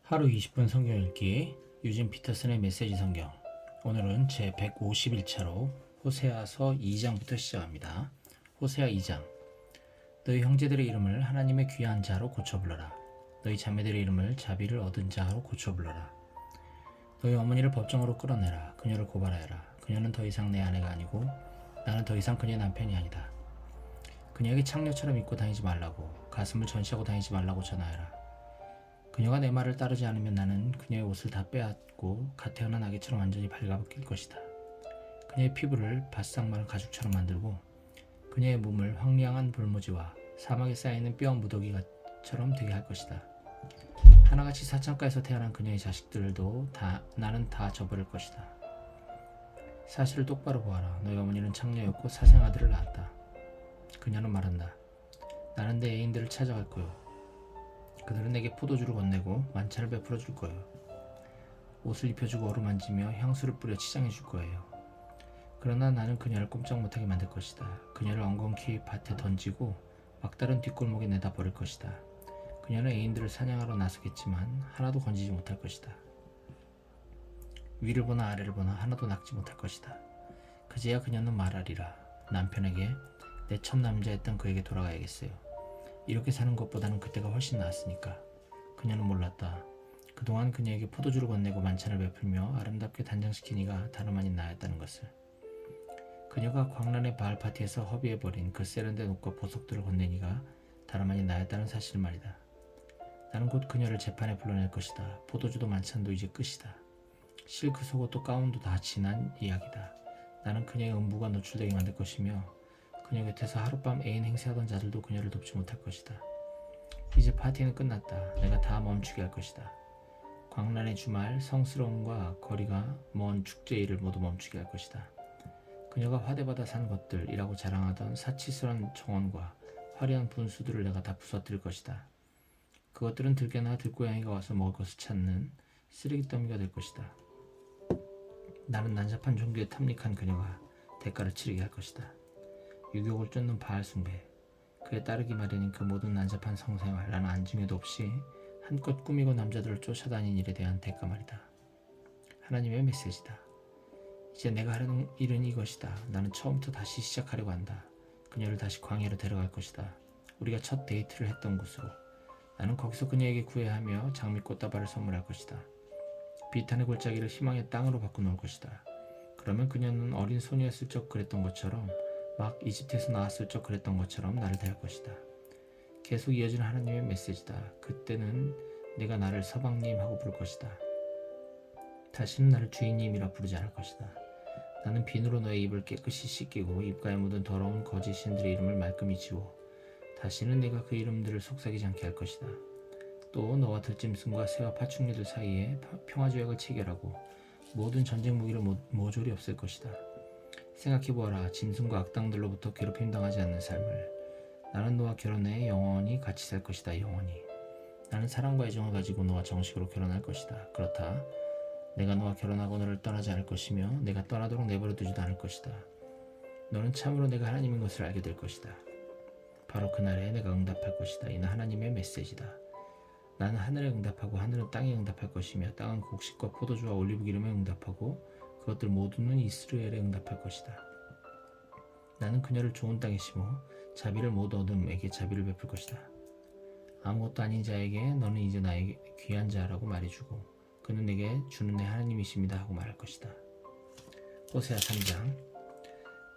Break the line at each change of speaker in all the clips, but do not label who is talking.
하루 20분 성경 읽기 유진 피터슨의 메시지 성경. 오늘은 제 151차로 호세아서 2장부터 시작합니다. 호세아 2장. 너희 형제들의 이름을 하나님의 귀한 자로 고쳐 불러라. 너희 자매들의 이름을 자비를 얻은 자로 고쳐 불러라. 너희 어머니를 법정으로 끌어내라. 그녀를 고발하여라. 그녀는 더 이상 내 아내가 아니고 나는 더 이상 그녀의 남편이 아니다. 그녀에게 창녀처럼 입고 다니지 말라고, 가슴을 전시하고 다니지 말라고 전하여라. 그녀가 내 말을 따르지 않으면 나는 그녀의 옷을 다 빼앗고 갓 태어난 아기처럼 완전히 발가벗길 것이다. 그녀의 피부를 바싹 마른 가죽처럼 만들고 그녀의 몸을 황량한 볼모지와 사막에 쌓이는 뼈 무더기처럼 되게 할 것이다. 하나같이 사창가에서 태어난 그녀의 자식들도 나는 다 저버릴 것이다. 사실을 똑바로 보아라. 너희 어머니는 창녀였고 사생아들을 낳았다. 그녀는 말한다. 나는 내 애인들을 찾아갈 거요. 그들은 내게 포도주를 건네고 만찬을 베풀어 줄 거예요. 옷을 입혀주고 어루만지며 향수를 뿌려 치장해 줄 거예요. 그러나 나는 그녀를 꼼짝 못하게 만들 것이다. 그녀를 엉겅퀴 밭에 던지고 막다른 뒷골목에 내다 버릴 것이다. 그녀는 애인들을 사냥하러 나서겠지만 하나도 건지지 못할 것이다. 위를 보나 아래를 보나 하나도 낚지 못할 것이다. 그제야 그녀는 말하리라. 남편에게 내 첫 남자였던 그에게 돌아가야겠어요. 이렇게 사는 것보다는 그때가 훨씬 나았으니까. 그녀는 몰랐다. 그동안 그녀에게 포도주를 건네고 만찬을 베풀며 아름답게 단장시킨 이가 다름 아닌 나였다는 것을. 그녀가 광란의 바알 파티에서 허비해버린 그 세련된 옷과 보석들을 건넨 이가 다름 아닌 나였다는 사실을 말이다. 나는 곧 그녀를 재판에 불러낼 것이다. 포도주도 만찬도 이제 끝이다. 실크 속옷도 가운도 다 지난 이야기다. 나는 그녀의 음부가 노출되게 만들 것이며 그녀 곁에서 하룻밤 애인 행세하던 자들도 그녀를 돕지 못할 것이다. 이제 파티는 끝났다. 내가 다 멈추게 할 것이다. 광란의 주말, 성스러움과 거리가 먼 축제일을 모두 멈추게 할 것이다. 그녀가 화대받아 산 것들이라고 자랑하던 사치스러운 정원과 화려한 분수들을 내가 다 부서뜨릴 것이다. 그것들은 들개나 들고양이가 와서 먹을 것을 찾는 쓰레기 더미가 될 것이다. 나는 난잡한 종교에 탐닉한 그녀가 대가를 치르게 할 것이다. 유격을 쫓는 바알 숭배, 그에 따르기 마련인 그 모든 난잡한 성생활, 나는 안중에도 없이 한껏 꾸미고 남자들을 쫓아다닌 일에 대한 대가 말이다. 하나님의 메시지다. 이제 내가 하려는 일은 이것이다. 나는 처음부터 다시 시작하려고 한다. 그녀를 다시 광야로 데려갈 것이다. 우리가 첫 데이트를 했던 곳으로. 나는 거기서 그녀에게 구애하며 장미꽃다발을 선물할 것이다. 비탄의 골짜기를 희망의 땅으로 바꿔놓을 것이다. 그러면 그녀는 어린 소녀였을 적 그랬던 것처럼, 막 이집트에서 나왔을 적 그랬던 것처럼 나를 대할 것이다. 계속 이어지는 하나님의 메시지다. 그때는 내가 나를 서방님 하고 부를 것이다. 다시는 나를 주인님이라 부르지 않을 것이다. 나는 비누로 너의 입을 깨끗이 씻기고 입가에 묻은 더러운 거짓 신들의 이름을 말끔히 지워 다시는 내가 그 이름들을 속삭이지 않게 할 것이다. 또 너와 들짐승과 새와 파충류들 사이에 평화조약을 체결하고 모든 전쟁 무기를 모조리 없앨 것이다. 생각해보아라. 짐승과 악당들로부터 괴롭힘 당하지 않는 삶을. 나는 너와 결혼해 영원히 같이 살 것이다. 영원히. 나는 사랑과 애정을 가지고 너와 정식으로 결혼할 것이다. 그렇다. 내가 너와 결혼하고 너를 떠나지 않을 것이며 내가 떠나도록 내버려 두지도 않을 것이다. 너는 참으로 내가 하나님인 것을 알게 될 것이다. 바로 그날에 내가 응답할 것이다. 이는 하나님의 메시지다. 나는 하늘에 응답하고 하늘은 땅에 응답할 것이며 땅은 곡식과 포도주와 올리브기름에 응답하고 그것들 모두는 이스라엘에 응답할 것이다. 나는 그녀를 좋은 땅에 심어 자비를 못 얻음에게 자비를 베풀 것이다. 아무것도 아닌 자에게 너는 이제 나에게 귀한 자라고 말해주고 그는 내게 주는 내 하나님이십니다 하고 말할 것이다. 호세아 3장.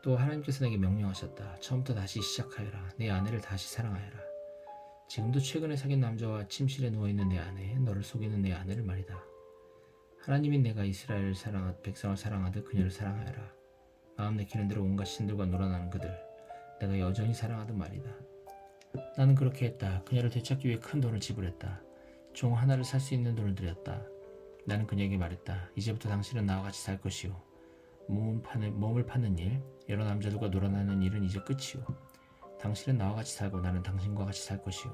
또 하나님께서 내게 명령하셨다. 처음부터 다시 시작하여라. 내 아내를 다시 사랑하여라. 지금도 최근에 사귄 남자와 침실에 누워있는 내 아내, 너를 속이는 내 아내를 말이다. 하나님인 내가 이스라엘 백성을 사랑하듯 그녀를 사랑하여라. 마음 내키는 대로 온갖 신들과 놀아나는 그들, 내가 여전히 사랑하듯 말이다. 나는 그렇게 했다. 그녀를 되찾기 위해 큰 돈을 지불했다. 종 하나를 살 수 있는 돈을 들였다. 나는 그녀에게 말했다. 이제부터 당신은 나와 같이 살 것이오. 몸을 파는 일, 여러 남자들과 놀아나는 일은 이제 끝이오. 당신은 나와 같이 살고 나는 당신과 같이 살 것이오.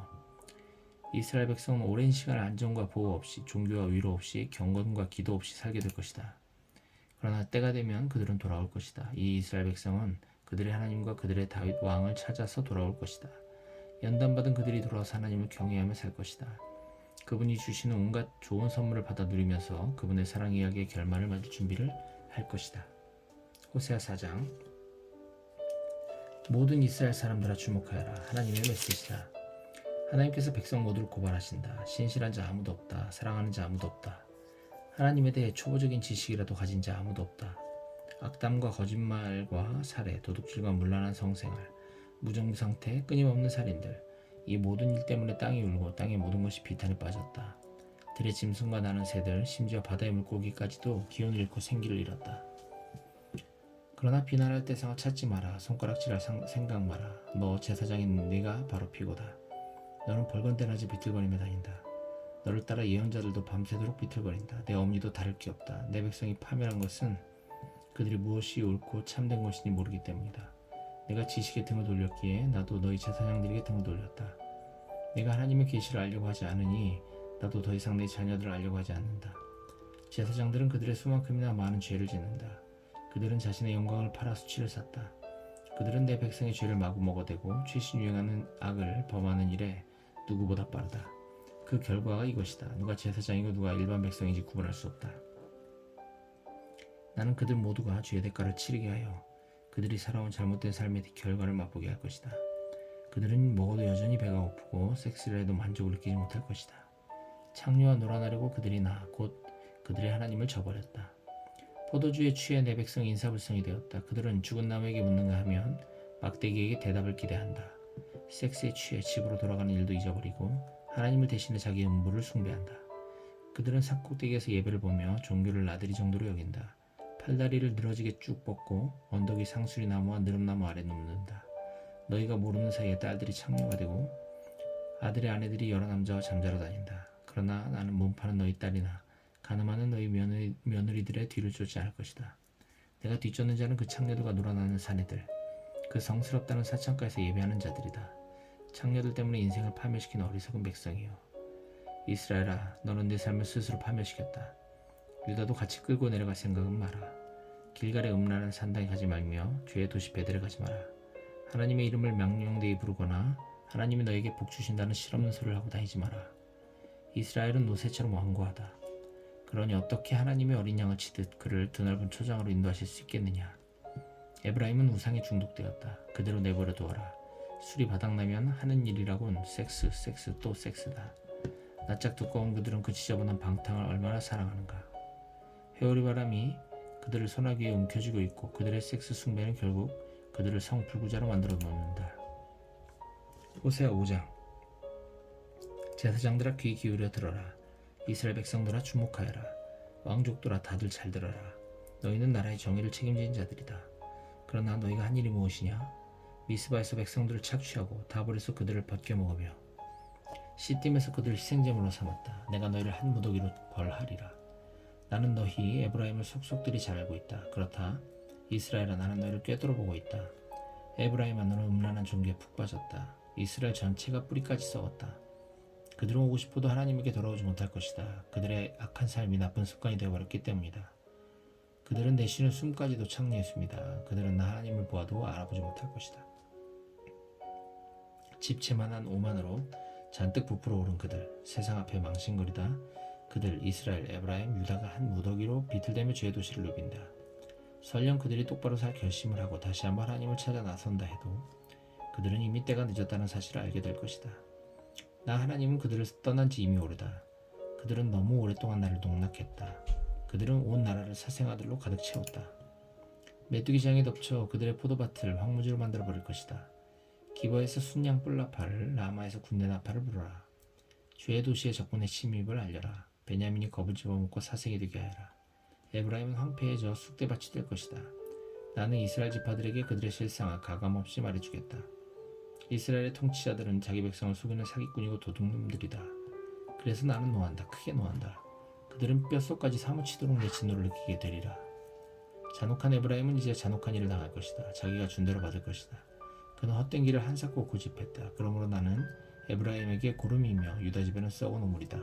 이스라엘 백성은 오랜 시간 안정과 보호 없이, 종교와 위로 없이, 경건과 기도 없이 살게 될 것이다. 그러나 때가 되면 그들은 돌아올 것이다. 이 이스라엘 백성은 그들의 하나님과 그들의 다윗 왕을 찾아서 돌아올 것이다. 연단받은 그들이 돌아와서 하나님을 경외하며 살 것이다. 그분이 주시는 온갖 좋은 선물을 받아 누리면서 그분의 사랑 이야기의 결말을 맞을 준비를 할 것이다. 호세아 4장. 모든 이스라엘 사람들아 주목하여라. 하나님의 메시지다. 하나님께서 백성 모두를 고발하신다. 신실한 자 아무도 없다. 사랑하는 자 아무도 없다. 하나님에 대해 초보적인 지식이라도 가진 자 아무도 없다. 악담과 거짓말과 살해, 도둑질과 문란한 성생활, 무정부 상태, 끊임없는 살인들, 이 모든 일 때문에 땅이 울고 땅의 모든 것이 비탄에 빠졌다. 들의 짐승과 나는 새들, 심지어 바다의 물고기까지도 기운을 잃고 생기를 잃었다. 그러나 비난할 대상을 찾지 마라. 손가락질할 생각 마라. 너 제사장인 네가 바로 피고다. 너는 벌건대낮에 비틀거리며 다닌다. 너를 따라 예언자들도 밤새도록 비틀거린다. 내 엄니도 다를 게 없다. 내 백성이 파멸한 것은 그들이 무엇이 옳고 참된 것인지 모르기 때문이다. 내가 지식에 등을 돌렸기에 나도 너희 제사장들에게 등을 돌렸다. 내가 하나님의 계시를 알려고 하지 않으니 나도 더 이상 내 자녀들을 알려고 하지 않는다. 제사장들은 그들의 수만큼이나 많은 죄를 짓는다. 그들은 자신의 영광을 팔아 수치를 샀다. 그들은 내 백성의 죄를 마구 먹어대고 최신 유행하는 악을 범하는 일에 누구보다 빠르다. 그 결과가 이것이다. 누가 제사장이고 누가 일반 백성인지 구분할 수 없다. 나는 그들 모두가 죄의 대가를 치르게 하여 그들이 살아온 잘못된 삶의 결과를 맛보게 할 것이다. 그들은 먹어도 여전히 배가 고프고 섹스를 해도 만족을 느끼지 못할 것이다. 창녀와 놀아나려고 그들이 곧 그들의 하나님을 저버렸다. 포도주에 취해 내 백성이 인사불성이 되었다. 그들은 죽은 나무에게 묻는가 하면 막대기에게 대답을 기대한다. 섹스에 취해 집으로 돌아가는 일도 잊어버리고 하나님을 대신해 자기의 음부를 숭배한다. 그들은 산꼭대기에서 예배를 보며 종교를 나들이 정도로 여긴다. 팔다리를 늘어지게 쭉 뻗고 언덕 위 상수리 나무와 느릅나무 아래 눕는다. 너희가 모르는 사이에 딸들이 창녀가 되고 아들의 아내들이 여러 남자와 잠자러 다닌다. 그러나 나는 몸파는 너희 딸이나 가늠하는 너희 며느리들의 뒤를 쫓지 않을 것이다. 내가 뒤쫓는 자는 그 창녀들과 놀아나는 사내들, 그 성스럽다는 사창가에서 예배하는 자들이다. 창녀들 때문에 인생을 파멸시킨 어리석은 백성이요. 이스라엘아, 너는 내 삶을 스스로 파멸시켰다. 유다도 같이 끌고 내려갈 생각은 마라. 길갈의 음란한 산당에 가지 말며 죄의 도시 베델에 가지 마라. 하나님의 이름을 명령되이 부르거나 하나님이 너에게 복 주신다는 실없는 소리를 하고 다니지 마라. 이스라엘은 노새처럼 완고하다. 그러니 어떻게 하나님의 어린 양을 치듯 그를 드넓은 초장으로 인도하실 수 있겠느냐. 에브라임은 우상에 중독되었다. 그대로 내버려 두어라. 술이 바닥나면 하는 일이라곤 섹스 또 섹스다. 낯짝 두꺼운 그들은 그 지저분한 방탕을 얼마나 사랑하는가. 회오리 바람이 그들을 소나기에 움켜쥐고 있고 그들의 섹스 숭배는 결국 그들을 성불구자로 만들어 놓는다. 호세아 5장. 제사장들아 귀 기울여 들어라. 이스라엘 백성들아 주목하여라. 왕족들아 다들 잘 들어라. 너희는 나라의 정의를 책임진 자들이다. 그러나 너희가 한 일이 무엇이냐? 미스바에서 백성들을 착취하고 다볼에서 그들을 벗겨먹으며 시딤에서 그들을 희생제물로 삼았다. 내가 너희를 한 무더기로 벌하리라. 나는 너희 에브라임을 속속들이 잘 알고 있다. 그렇다. 이스라엘아, 나는 너희를 꿰뚫어보고 있다. 에브라임아, 너는 음란한 종교에 푹 빠졌다. 이스라엘 전체가 뿌리까지 썩었다. 그들은 오고 싶어도 하나님에게 돌아오지 못할 것이다. 그들의 악한 삶이 나쁜 습관이 되어버렸기 때문이다. 그들은 내쉬는 숨까지도 창리했습니다. 그들은 나 하나님을 보아도 알아보지 못할 것이다. 집채만한 오만으로 잔뜩 부풀어 오른 그들, 세상 앞에 망신거리다. 그들 이스라엘, 에브라임, 유다가 한 무더기로 비틀대며 죄의 도시를 누빈다. 설령 그들이 똑바로 살 결심을 하고 다시 한번 하나님을 찾아 나선다 해도 그들은 이미 때가 늦었다는 사실을 알게 될 것이다. 나 하나님은 그들을 떠난 지 이미 오래다. 그들은 너무 오랫동안 나를 농락했다. 그들은 온 나라를 사생아들로 가득 채웠다. 메뚜기장에 덮쳐 그들의 포도밭을 황무지로 만들어버릴 것이다. 기버에서 순양 뿔나팔을, 라마에서 군대 나팔을 불어라. 죄의 도시의 적군의 침입을 알려라. 베냐민이 겁을 집어먹고 사색이 되게 하여라. 에브라임은 황폐해져 쑥대밭이 될 것이다. 나는 이스라엘 지파들에게 그들의 실상을 가감없이 말해주겠다. 이스라엘의 통치자들은 자기 백성을 속이는 사기꾼이고 도둑놈들이다. 그래서 나는 노한다. 크게 노한다. 그들은 뼛속까지 사무치도록 내 진노를 느끼게 되리라. 잔혹한 에브라임은 이제 잔혹한 일을 당할 것이다. 자기가 준 대로 받을 것이다. 그는 헛된 길을 한사코 고집했다. 그러므로 나는 에브라임에게 고름이며 유다 집에는 썩은 오물이다.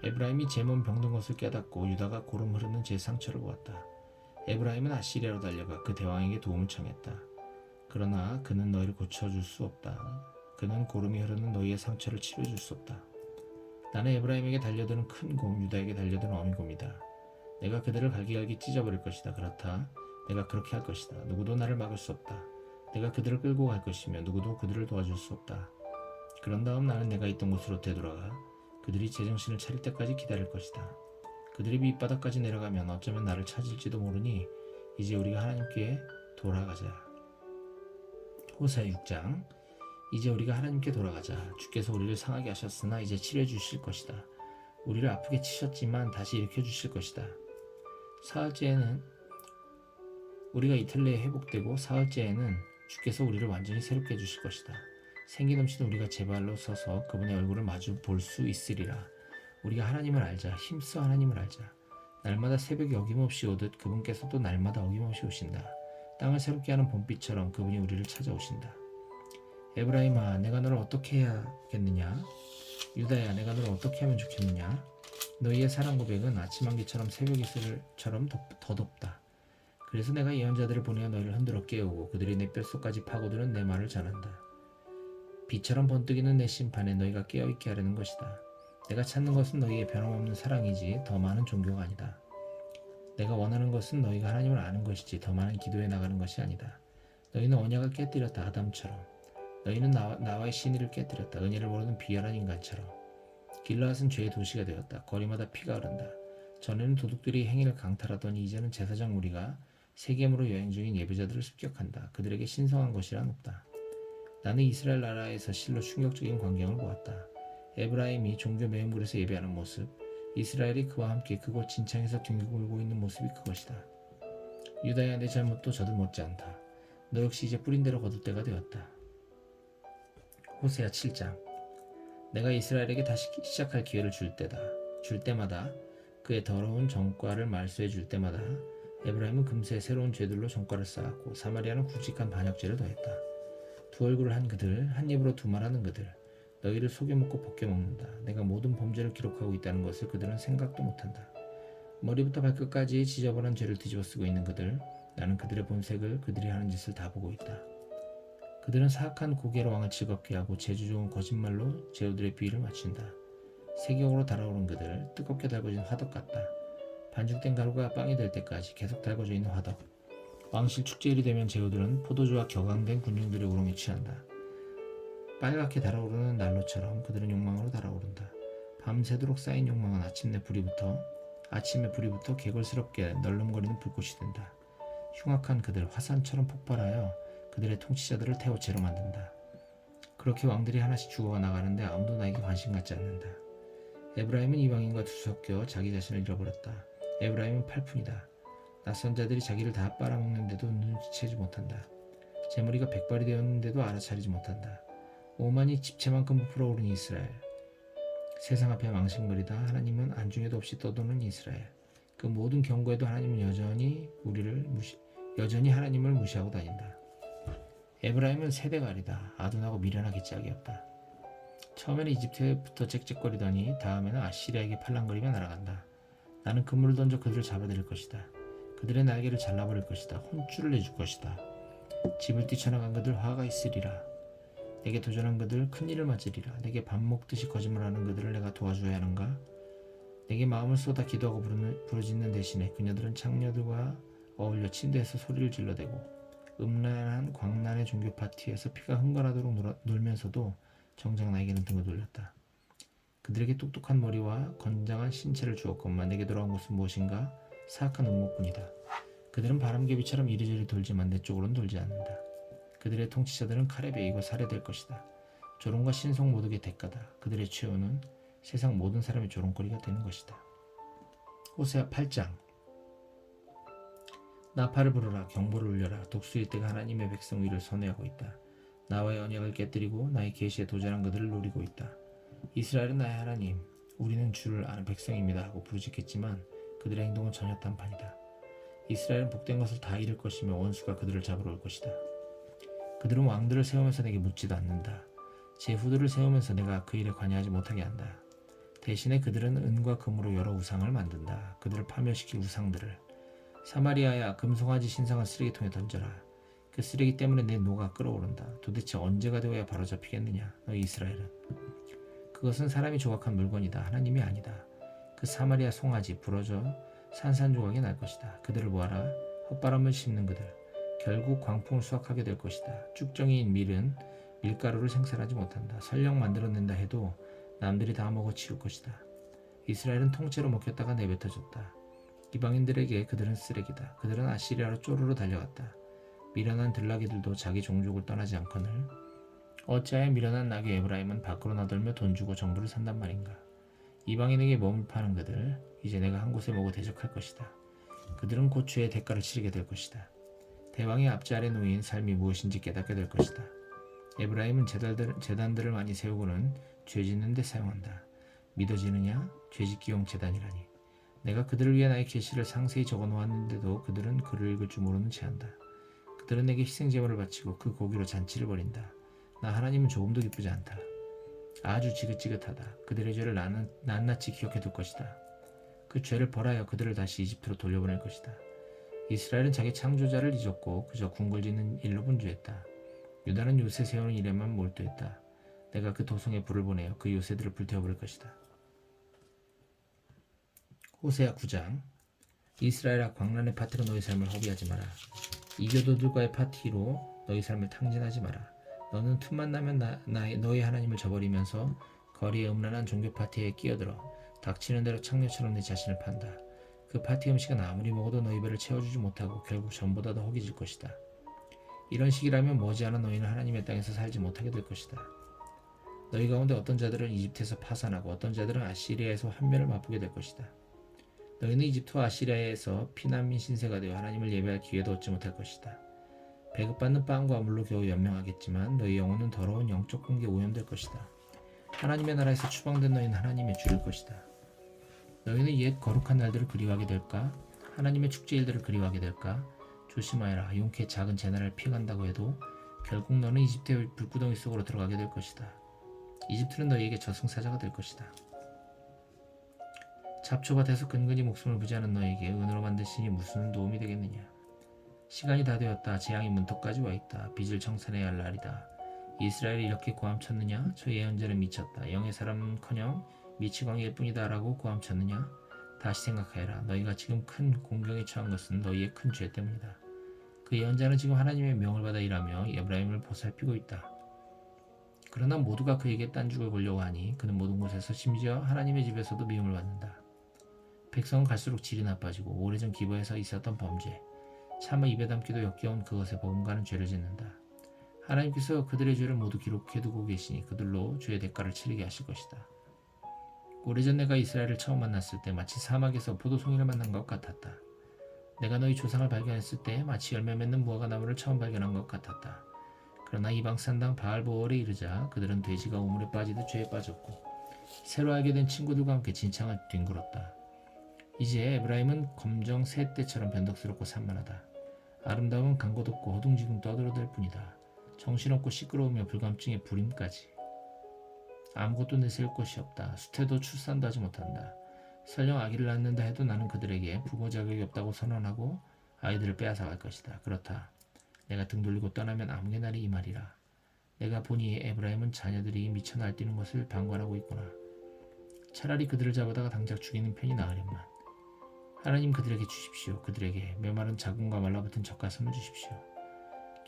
에브라임이 제 몸 병든 것을 깨닫고 유다가 고름 흐르는 제 상처를 보았다. 에브라임은 아시리아로 달려가 그 대왕에게 도움을 청했다. 그러나 그는 너희를 고쳐줄 수 없다. 그는 고름이 흐르는 너희의 상처를 치료해줄 수 없다. 나는 에브라임에게 달려드는 큰 곰, 유다에게 달려드는 어미 곰이다. 내가 그들을 갈기갈기 찢어버릴 것이다. 그렇다. 내가 그렇게 할 것이다. 누구도 나를 막을 수 없다. 내가 그들을 끌고 갈 것이며 누구도 그들을 도와줄 수 없다. 그런 다음 나는 내가 있던 곳으로 되돌아가 그들이 제정신을 차릴 때까지 기다릴 것이다. 그들이 밑바닥까지 내려가면 어쩌면 나를 찾을지도 모르니 이제 우리가 하나님께 돌아가자. 호세아 6장. 이제 우리가 하나님께 돌아가자. 주께서 우리를 상하게 하셨으나 이제 치료해 주실 것이다. 우리를 아프게 치셨지만 다시 일으켜 주실 것이다. 사흘째에는 우리가 이틀 내에 회복되고 사흘째에는 주께서 우리를 완전히 새롭게 해주실 것이다. 생기 넘치는 우리가 제 발로 서서 그분의 얼굴을 마주 볼 수 있으리라. 우리가 하나님을 알자. 힘써 하나님을 알자. 날마다 새벽이 어김없이 오듯 그분께서도 날마다 어김없이 오신다. 땅을 새롭게 하는 봄비처럼 그분이 우리를 찾아오신다. 에브라임아, 내가 너를 어떻게 해야겠느냐? 유다야, 내가 너를 어떻게 하면 좋겠느냐? 너희의 사랑 고백은 아침 안개처럼 새벽 이슬처럼 더 덥다. 그래서 내가 예언자들을 보내어 너희를 흔들어 깨우고 그들이 내 뼛속까지 파고드는 내 말을 전한다. 비처럼 번뜩이는 내 심판에 너희가 깨어있게 하려는 것이다. 내가 찾는 것은 너희의 변함없는 사랑이지 더 많은 종교가 아니다. 내가 원하는 것은 너희가 하나님을 아는 것이지 더 많은 기도에 나가는 것이 아니다. 너희는 언약을 깨뜨렸다. 아담처럼. 너희는 나와의 신의를 깨뜨렸다. 은혜를 모르는 비열한 인간처럼. 길르앗은 죄의 도시가 되었다. 거리마다 피가 흐른다. 전에는 도둑들이 행위를 강탈하더니 이제는 제사장 무리가 세겜으로 여행 중인 예배자들을 습격한다. 그들에게 신성한 것이란 없다. 나는 이스라엘 나라에서 실로 충격적인 광경을 보았다. 에브라임이 종교 매음굴에서 예배하는 모습, 이스라엘이 그와 함께 그곳 진창에서 뒹굴고 있는 모습이 그것이다. 유다야, 내 잘못도 저들 못지않다. 너 역시 이제 뿌린 대로 거둘 때가 되었다. 호세아 7장. 내가 이스라엘에게 다시 시작할 기회를 줄 때마다 그의 더러운 전과를 말소해 줄 때마다 에브라임은 금세 새로운 죄들로 전과를 쌓았고 사마리아는 굵직한 반역죄를 더했다. 두 얼굴을 한 그들, 한 입으로 두 말하는 그들, 너희를 속여먹고 벗겨먹는다. 내가 모든 범죄를 기록하고 있다는 것을 그들은 생각도 못한다. 머리부터 발끝까지 지저분한 죄를 뒤집어쓰고 있는 그들, 나는 그들의 본색을, 그들이 하는 짓을 다 보고 있다. 그들은 사악한 고개로 왕을 즐겁게 하고 재주 좋은 거짓말로 제후들의 비위를 맞춘다. 세경으로 달아오른 그들, 뜨겁게 달궈진 화덕 같다. 반죽된 가루가 빵이 될 때까지 계속 달궈져 있는 화덕. 왕실 축제일이 되면 제후들은 포도주와 격앙된 군중들의 우롱에 취한다. 빨갛게 달아오르는 난로처럼 그들은 욕망으로 달아오른다. 밤새도록 쌓인 욕망은 아침에 불이 붙어 개걸스럽게 널름거리는 불꽃이 된다. 흉악한 그들 화산처럼 폭발하여 그들의 통치자들을 태워 죄로 만든다. 그렇게 왕들이 하나씩 죽어가 나가는데 아무도 나에게 관심 갖지 않는다. 에브라임은 이방인과 뒤섞여 자기 자신을 잃어버렸다. 에브라임은 팔푼이다. 낯선 자들이 자기를 다 빨아먹는데도 눈치채지 못한다. 제 머리가 백발이 되었는데도 알아차리지 못한다. 오만이 집채만큼 부풀어 오른 이스라엘. 세상 앞에 망신거리다 하나님은 안중에도 없이 떠도는 이스라엘. 그 모든 경고에도 하나님은 여전히 하나님을 무시하고 다닌다. 에브라임은 세대가리다. 아둔하고 미련하기 짝이 없다. 처음에는 이집트부터 짹짹거리더니 다음에는 아시리아에게 팔랑거리며 날아간다. 나는 그물을 던져 그들을 잡아들일 것이다. 그들의 날개를 잘라버릴 것이다. 혼쭐을 내줄 것이다. 집을 뛰쳐나간 그들 화가 있으리라. 내게 도전한 그들 큰일을 맞으리라. 내게 밥 먹듯이 거짓말하는 그들을 내가 도와줘야 하는가? 내게 마음을 쏟아 기도하고 부르짖는 대신에 그녀들은 창녀들과 어울려 침대에서 소리를 질러대고 음란한 광란의 종교 파티에서 피가 흥건하도록 놀면서도 정작 나에게는 등을 돌렸다. 그들에게 똑똑한 머리와 건장한 신체를 주었건만 내게 돌아온 것은 무엇인가? 사악한 음모뿐이다. 그들은 바람개비처럼 이리저리 돌지만 내 쪽으로는 돌지 않는다. 그들의 통치자들은 칼에 베이고 살해될 것이다. 조롱과 신성 모독의 대가다. 그들의 최후는 세상 모든 사람의 조롱거리가 되는 것이다. 호세아 8장. 나팔을 불어라. 경보를 울려라. 독수일 때가 하나님의 백성 위를 선회하고 있다. 나와의 언약을 깨뜨리고 나의 계시에 도전한 그들을 노리고 있다. 이스라엘은 나의 하나님, 우리는 주를 아는 백성입니다 하고 부르짖겠지만 그들의 행동은 전혀 딴판이다. 이스라엘은 복된 것을 다 잃을 것이며 원수가 그들을 잡으러 올 것이다. 그들은 왕들을 세우면서 내게 묻지도 않는다. 제 후들을 세우면서 내가 그 일에 관여하지 못하게 한다. 대신에 그들은 은과 금으로 여러 우상을 만든다. 그들을 파멸시킬 우상들을. 사마리아야, 금송아지 신상을 쓰레기통에 던져라. 그 쓰레기 때문에 내 노가 끓어오른다. 도대체 언제가 되어야 바로잡히겠느냐, 너희 이스라엘은. 그것은 사람이 조각한 물건이다. 하나님이 아니다. 그 사마리아 송아지 부러져 산산조각이 날 것이다. 그들을 모아라. 헛바람을 심는 그들. 결국 광풍을 수확하게 될 것이다. 쭉정이인 밀은 밀가루를 생산하지 못한다. 설령 만들어낸다 해도 남들이 다 먹어치울 것이다. 이스라엘은 통째로 먹혔다가 내뱉어졌다. 이방인들에게 그들은 쓰레기다. 그들은 아시리아로 쪼르르 달려갔다. 미련한 들나귀들도 자기 종족을 떠나지 않거늘 어찌하여 미련한 나귀 에브라임은 밖으로 나돌며 돈 주고 정부를 산단 말인가. 이방인에게 몸을 파는 그들, 이제 내가 한 곳에 모고 대적할 것이다. 그들은 곧 죄의 대가를 치르게 될 것이다. 대왕의 앞지 아래 놓인 삶이 무엇인지 깨닫게 될 것이다. 에브라임은 제단들을 많이 세우고는 죄 짓는 데 사용한다. 믿어지느냐? 죄짓기용 제단이라니. 내가 그들을 위해 나의 계시를 상세히 적어 놓았는데도 그들은 글을 읽을 줄 모르는 채한다. 그들은 내게 희생제물을 바치고 그 고기로 잔치를 벌인다. 나 하나님은 조금도 기쁘지 않다. 아주 지긋지긋하다. 그들의 죄를 낱낱이 기억해 둘 것이다. 그 죄를 벌하여 그들을 다시 이집트로 돌려보낼 것이다. 이스라엘은 자기 창조자를 잊었고 그저 궁궐짓는 일로 분주했다. 유다는 요새 세우는 일에만 몰두했다. 내가 그 도성에 불을 보내어 그 요새들을 불태워버릴 것이다. 호세아 9장. 이스라엘아, 광란의 파티로 너희 삶을 허비하지 마라. 이교도들과의 파티로 너희 삶을 탕진하지 마라. 너는 틈만 나면 너희 하나님을 저버리면서 거리의 음란한 종교 파티에 끼어들어 닥치는 대로 창녀처럼 내 자신을 판다. 그 파티 음식은 아무리 먹어도 너희 배를 채워주지 못하고 결국 전보다 더 허기질 것이다. 이런 식이라면 머지않아 너희는 하나님의 땅에서 살지 못하게 될 것이다. 너희 가운데 어떤 자들은 이집트에서 파산하고 어떤 자들은 아시리아에서 환멸을 맛보게 될 것이다. 너희는 이집트와 아시리아에서 피난민 신세가 되어 하나님을 예배할 기회도 얻지 못할 것이다. 배급받는 빵과 물로 겨우 연명하겠지만 너희 영혼은 더러운 영적 공기에 오염될 것이다. 하나님의 나라에서 추방된 너희는 하나님의 줄일 것이다. 너희는 옛 거룩한 날들을 그리워하게 될까? 하나님의 축제일들을 그리워하게 될까? 조심하여라. 용케 작은 재난을 피해간다고 해도 결국 너는 이집트의 불구덩이 속으로 들어가게 될 것이다. 이집트는 너희에게 저승사자가 될 것이다. 잡초밭에서 근근히 목숨을 부지하는 너에게 은으로 만든 신이 무슨 도움이 되겠느냐. 시간이 다 되었다. 재앙이 문턱까지 와있다. 빚을 청산해야 할 날이다. 이스라엘이 이렇게 고함쳤느냐? 저 예언자는 미쳤다. 영의 사람은커녕 미치광이일 뿐이다 라고 고함쳤느냐? 다시 생각하여라. 너희가 지금 큰 공경에 처한 것은 너희의 큰 죄 때문이다. 그 예언자는 지금 하나님의 명을 받아 일하며 에브라임을 보살피고 있다. 그러나 모두가 그에게 딴죽을 걸려고 하니 그는 모든 곳에서 심지어 하나님의 집에서도 미움을 받는다. 백성은 갈수록 질이 나빠지고 오래전 기부에서 있었던 범죄, 차마 입에 담기도 역겨운 그것에 버금가는 죄를 짓는다. 하나님께서 그들의 죄를 모두 기록해두고 계시니 그들로 죄의 대가를 치르게 하실 것이다. 오래전 내가 이스라엘을 처음 만났을 때 마치 사막에서 포도송이를 만난 것 같았다. 내가 너희 조상을 발견했을 때 마치 열매 맺는 무화과 나무를 처음 발견한 것 같았다. 그러나 이방 산당 바알보올에 이르자 그들은 돼지가 우물에 빠지듯 죄에 빠졌고 새로 알게 된 친구들과 함께 진창을 뒹굴었다. 이제 에브라임은 검정 새떼처럼 변덕스럽고 산만하다. 아름다움은 간 곳 없고 허둥지둥 떠들어댈 뿐이다. 정신없고 시끄러우며 불감증에 불임까지. 아무것도 내세울 것이 없다. 수태도 출산도 하지 못한다. 설령 아기를 낳는다 해도 나는 그들에게 부모 자격이 없다고 선언하고 아이들을 빼앗아갈 것이다. 그렇다. 내가 등 돌리고 떠나면 아무개 날이 이 말이라. 내가 보니 에브라임은 자녀들이 미쳐 날뛰는 것을 방관하고 있구나. 차라리 그들을 잡아다가 당장 죽이는 편이 나으련만. 하나님 그들에게 주십시오. 그들에게 메마른 자궁과 말라붙은 젖가슴을 주십시오.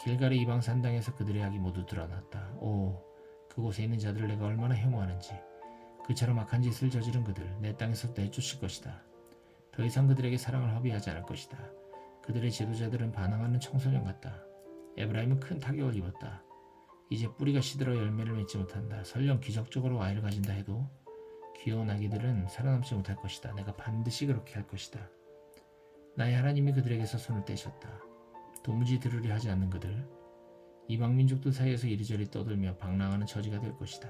길갈의 이방 산당에서 그들의 악이 모두 드러났다. 오, 그곳에 있는 자들을 내가 얼마나 혐오하는지. 그처럼 악한 짓을 저지른 그들 내 땅에서 내쫓을 것이다. 더 이상 그들에게 사랑을 허비하지 않을 것이다. 그들의 지도자들은 반항하는 청소년 같다. 에브라임은 큰 타격을 입었다. 이제 뿌리가 시들어 열매를 맺지 못한다. 설령 기적적으로 아이를 가진다 해도 귀여운 아기들은 살아남지 못할 것이다. 내가 반드시 그렇게 할 것이다. 나의 하나님이 그들에게서 손을 떼셨다. 도무지 들으려 하지 않는 그들, 이방 민족들 사이에서 이리저리 떠들며 방랑하는 처지가 될 것이다.